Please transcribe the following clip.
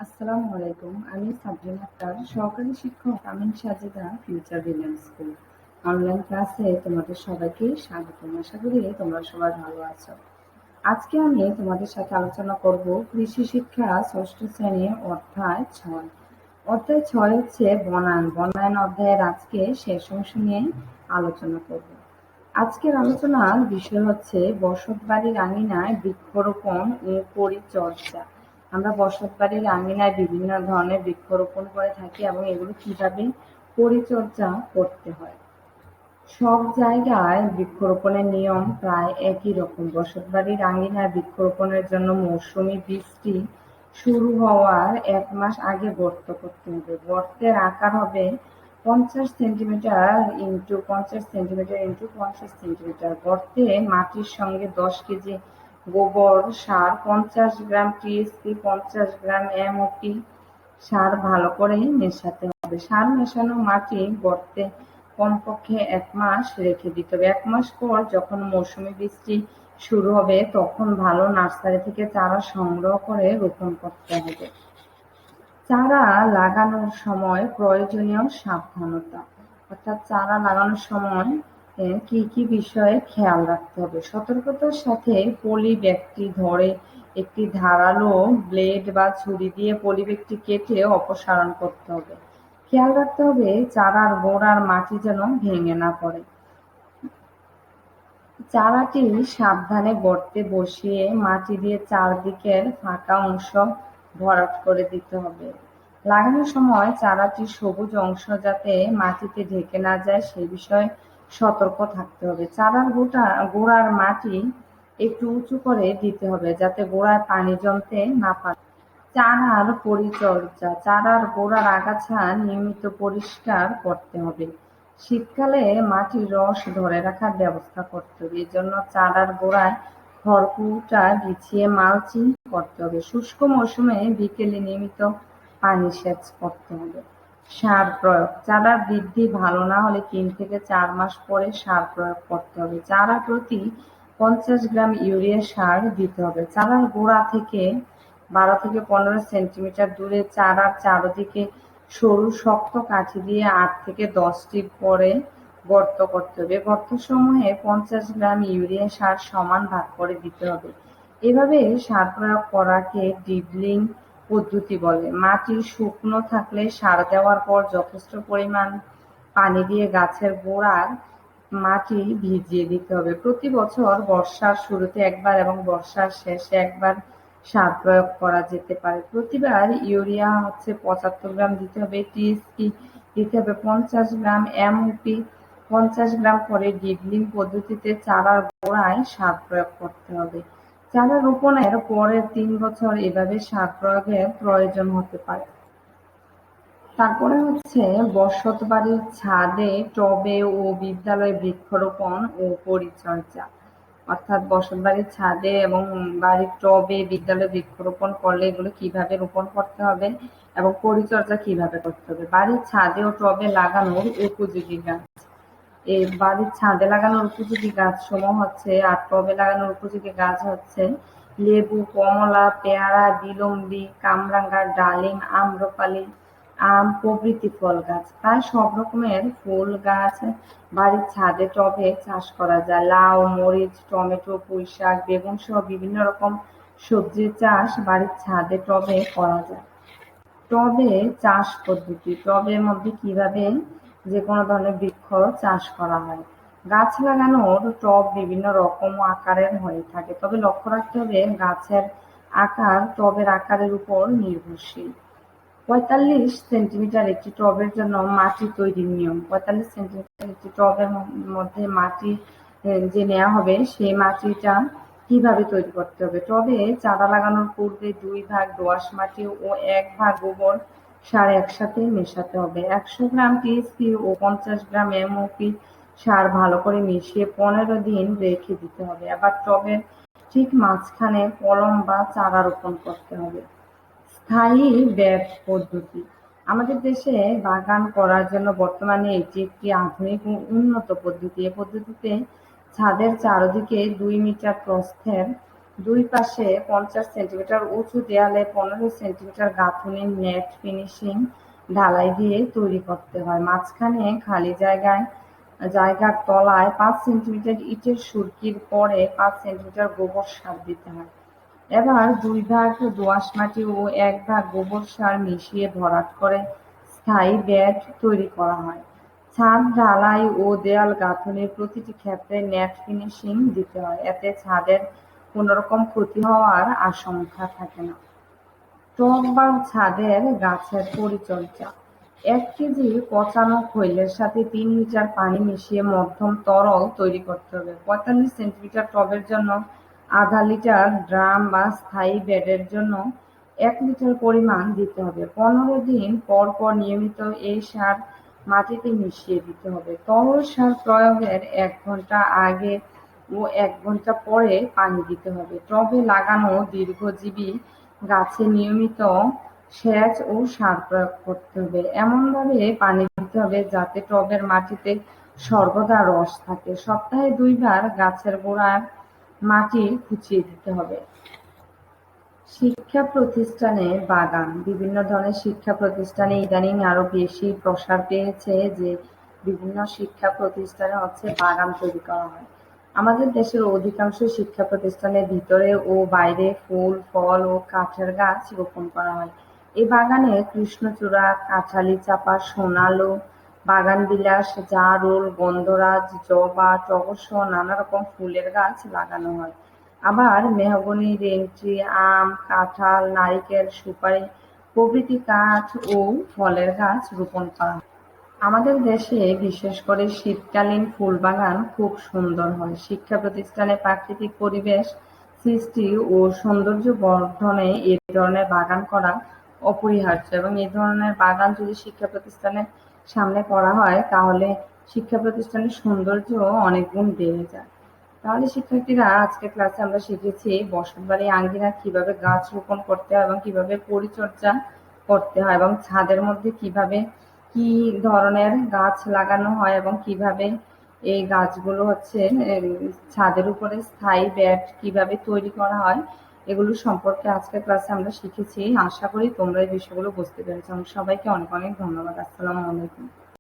আসসালামু আলাইকুম। আমি সাবরিন আক্তার, সহকারী শিক্ষক Amin Sajeda future billion school. Online ক্লাসে তোমাদের সবাইকে স্বাগতম। আশা করি তোমরা সবাই ভালো আছো। আজকে আমি তোমাদের সাথে আলোচনা করব কৃষি শিক্ষা ষষ্ঠ শ্রেণী অধ্যায় 6। অধ্যায় 6 হচ্ছে বনায়ন। বনায়ন অধ্যায়ের আজকে শেষ অংশ নিয়ে আলোচনা করব। আজকের আলোচনার বিষয় হচ্ছে বসতবাড়ির আঙিনায় বৃক্ষরোপণ ও পরিচর্যা। আমরা বসতবাড়ির আঙিনায় বিভিন্ন ধরনের বৃক্ষরোপণ করে থাকি এবং এগুলো কিভাবে পরিচর্যা করতে হয়। সব জায়গায় বৃক্ষরোপণের নিয়ম প্রায় একই রকম। বসতবাড়ির আঙিনায় বৃক্ষরোপণের জন্য মৌসুমী বৃষ্টি শুরু হওয়ার 1 মাস আগে গর্ত করতে হবে। গর্তের আকার হবে 50 centimetre into 50 centimetre into 50 centimetre. গর্তে মাটির সঙ্গে 10 কেজি গোবর সার, 50 গ্রাম টিএসপি, 50 গ্রাম এমওপি সার ভালো করে মেশাতে হবে। সার মেশানো মাটি গর্তে কমপক্ষে 1 মাস রেখে দিতে হবে। 1 মাস পর যখন মৌসুমী বৃষ্টি শুরু হবে তখন ভালো নার্সারি থেকে চারা সংগ্রহ করে রোপণ করতে হবে। চারা লাগানোর সময় প্রয়োজনীয় সাবধানতা, অর্থাৎ চারা লাগানোর সময় কি কি বিষয়ে খেয়াল রাখতে হবে। সতর্কতার সাথে পলি ব্যাগটি ধরে একটি ধারালো ব্লেড বা ছুরি দিয়ে পলি ব্যাগটি কেটে অপসারণ করতে হবে। খেয়াল রাখতে হবে চারার গোড়ার মাটি যেন ভেঙে না পড়ে। চারাটি সাবধানে গর্তে বসিয়ে মাটি দিয়ে চারদিকের ফাঁকা অংশ ভরাট করে দিতে হবে। লাগানোর সময় চারাটির সবুজ অংশ যাতে মাটিতে ঢেকে না যায় সে বিষয়ে সতর্ক থাকতে হবে। চারার গোড়ার মাটি একটু উঁচু করে দিতে হবে যাতে গোড়ায় পানি জমতে না পারে। চারার পরিচর্যা, চারার গোড়ার আগাছা নিয়মিত পরিষ্কার করতে হবে। শীতকালে মাটির রস ধরে রাখার ব্যবস্থা করতে হবে। এজন্য চারার গোড়ায় খড়কুটা বিছিয়ে মালচিং করতে হবে। শুষ্ক মৌসুমে বিকেলে নিয়মিত পানি সেচ করতে হবে। সার প্রয়োগ, চারার বৃদ্ধি ভালো না হলে 3 থেকে 4 মাস পরে সার প্রয়োগ করতে হবে। চারা প্রতি 50 গ্রাম ইউরিয়া সার দিতে হবে। চারার গোড়া থেকে 12 থেকে 15 সেন্টিমিটার দূরে চারার চারদিকে সরু শক্ত কাঠি দিয়ে 8 থেকে 10টি করে গর্ত করতে হবে। গর্তসমূহে 50 গ্রাম ইউরিয়া সার সমান ভাগ করে দিতে হবে। এভাবে সার প্রয়োগ করাকে ডিবলিং পদ্ধতি বলে। মাটি শুকনো থাকলে সার দেওয়ার পর যথেষ্ট পরিমাণ পানি দিয়ে গাছের গোড়ার মাটি ভিজিয়ে দিতে হবে। প্রতি বছর বর্ষার শুরুতে একবার এবং বর্ষার শেষে একবার সার প্রয়োগ করা যেতে পারে। প্রতিবার ইউরিয়া 75 গ্রাম দিতে হবে, টিএসপি দিতে হবে 50 গ্রাম, এমওপি 50 গ্রাম করে ডিবলিং পদ্ধতিতে চারার গোড়ায় সার প্রয়োগ করতে হবে। চারা রোপণের পরের 3 বছর এভাবে সার প্রয়োগের প্রয়োজন হতে পারে। তারপরে বসত বাড়ির ছাদে, টবে ও বিদ্যালয়ে বৃক্ষরোপণ ও পরিচর্যা, অর্থাৎ বসত বাড়ির ছাদে এবং বাড়ির টবে বিদ্যালয়ে বৃক্ষরোপণ করলে এগুলো কিভাবে রোপণ করতে হবে এবং পরিচর্যা কিভাবে করতে হবে। বাড়ির ছাদে ও টবে লাগানোর উপযোগী গাছ, এই বাড়ির ছাদে লাগানোর উপযোগী গাছ সমূহ আর টবে লাগানোর উপযোগী গাছ লেবু, কমলা, পেয়ারা, বিলম্বী, কামরাঙ্গা, ডালিম, আম্রপালি, আম প্রভৃতি ফল গাছ। প্রায় সব রকমের ফুল গাছ বাড়ির ছাদে টবে চাষ করা যায়। লাউ, মরিচ, টমেটো, পুঁইশাক, বেগুন সহ বিভিন্ন রকম সবজির চাষ বাড়ির ছাদে টবে করা যায়। টবে চাষ পদ্ধতি, টবের মধ্যে কিভাবে যে কোনো ধরনের বৃক্ষ চাষ করা হয়। গাছ লাগানোর টব বিভিন্ন রকম ও আকারের হয়ে থাকে, তবে লক্ষ্য রাখতে হবে গাছের আকার টবের আকারের উপর নির্ভরশীল। 45 সেন্টিমিটার একটি টবের জন্য মাটি তৈরির নিয়ম। 45 সেন্টিমিটার একটি টবের মধ্যে মাটি যে নেওয়া হবে সেই মাটিটা কিভাবে তৈরি করতে হবে। টবে চারা লাগানোর পূর্বে 2 ভাগ দোআঁশ মাটি ও 1 ভাগ গোবর সার একসাথে মেশাতে হবে। 100 গ্রাম টিএসপি ও 50 গ্রাম এমওপি সার ভালো করে মিশিয়ে 15 দিন রেখে দিতে হবে। আবার টবের ঠিক মাঝখানে কলম বা চারা রোপণ করতে হবে। স্থায়ী ব্যাগ পদ্ধতি, আমাদের দেশে বাগান করার জন্য বর্তমানে এটি একটি আধুনিক ও উন্নত পদ্ধতি। এ পদ্ধতিতে ছাদের চারদিকে 2 মিটার প্রস্থের দুই পাশে 50 সেন্টিমিটার উঁচু দেয়ালে 15 সেন্টিমিটার গাঁথুনির নেট ফিনিশিং ঢালাই দিয়ে তৈরি করতে হয়। মাঝখানে খালি জায়গার তলায় 5 সেন্টিমিটার ইটের সুরকির পরে 5 সেন্টিমিটার গোবর সার দিতে হয়। এবার 2 ভাগ দোআঁশ মাটি ও 1 ভাগ গোবর সার মিশিয়ে ভরাট করে স্থায়ী বেড তৈরি করা হয়। ছাদ ঢালাই ও দেয়াল গাঁথনির প্রতিটি ক্ষেত্রে নেট ফিনিশিং দিতে হয়, এতে ছাদের কোনোরকম ক্ষতি হওয়ার আশঙ্কা থাকে না। টব বা ছাদের গাছের পরিচর্যা। 1 কেজি পচানো খৈলের সাথে 3 লিটার পানি মিশিয়ে মধ্যম তরল তৈরি করতে হবে। 45 সেন্টিমিটার টবের জন্য আধা লিটার, ড্রাম বা স্থায়ী বেডের জন্য 1 লিটার পরিমাণ দিতে হবে। 15 দিন পর পর নিয়মিত এই সার মাটিতে মিশিয়ে দিতে হবে। তরল সার প্রয়োগের 1 ঘন্টা আগে ও 1 ঘন্টা পরে পানি দিতে হবে। টবে লাগানো দীর্ঘজীবী গাছে নিয়মিত সেচ ও সার প্রয়োগ করতে হবে। এমনভাবে পানি দিতে হবে যাতে টবের মাটিতে সর্বদা রস থাকে। সপ্তাহে 2 বার গাছের গোড়ার মাটি খুঁচিয়ে দিতে হবে। শিক্ষা প্রতিষ্ঠানে বাগান। বিভিন্ন ধরনের শিক্ষা প্রতিষ্ঠানে ইদানিং আরো বেশি প্রসার পেয়েছে যে বিভিন্ন শিক্ষা প্রতিষ্ঠানে বাগান তৈরি করা হয়। আমাদের দেশের অধিকাংশ শিক্ষা প্রতিষ্ঠানের ভিতরে ও বাইরে ফুল, ফল ও কাঠের গাছ রোপণ করা হয়। এই বাগানে কৃষ্ণচূড়া, কাঁঠালি চাঁপা, সোনালু, বাগানবিলাস, জারুল, গন্ধরাজ, জবা, টগর সহ নানা রকম ফুলের গাছ লাগানো হয়। আবার মেহগনি, রেংটি, আম, কাঁঠাল, নারিকেল, সুপারি প্রভৃতি কাঠ ও ফলের গাছ রোপণ করা হয়। আমাদের দেশে বিশেষ করে শীতকালীন ফুল বাগান খুব সুন্দর হয়। শিক্ষা প্রতিষ্ঠানে প্রাকৃতিক পরিবেশ সৃষ্টি ও সৌন্দর্য বর্ধনে এ ধরনের বাগান করা অপরিহার্য, এবং এই ধরনের বাগান যদি শিক্ষা প্রতিষ্ঠানের সামনে করা হয় তাহলে শিক্ষা প্রতিষ্ঠানের সৌন্দর্য অনেক গুণ বেড়ে যায়। তাহলে শিক্ষার্থীরা, আজকের ক্লাসে আমরা শিখেছি বসতবাড়ি আঙ্গিনায় কিভাবে গাছ রোপণ করতে হয় এবং কিভাবে পরিচর্যা করতে হয়, এবং ছাদের মধ্যে কিভাবে কি ধরনের গাছ লাগানো হয় এবং কিভাবে এই গাছগুলো ছাদের উপরে স্থায়ী বেড কিভাবে তৈরি করা হয়, এগুলো সম্পর্কে আজকের ক্লাসে আমরা শিখেছি। আশা করি তোমরা এই বিষয়গুলো বুঝতে পেরেছো। সবাইকে অনেক অনেক ধন্যবাদ। আসসালামু আলাইকুম।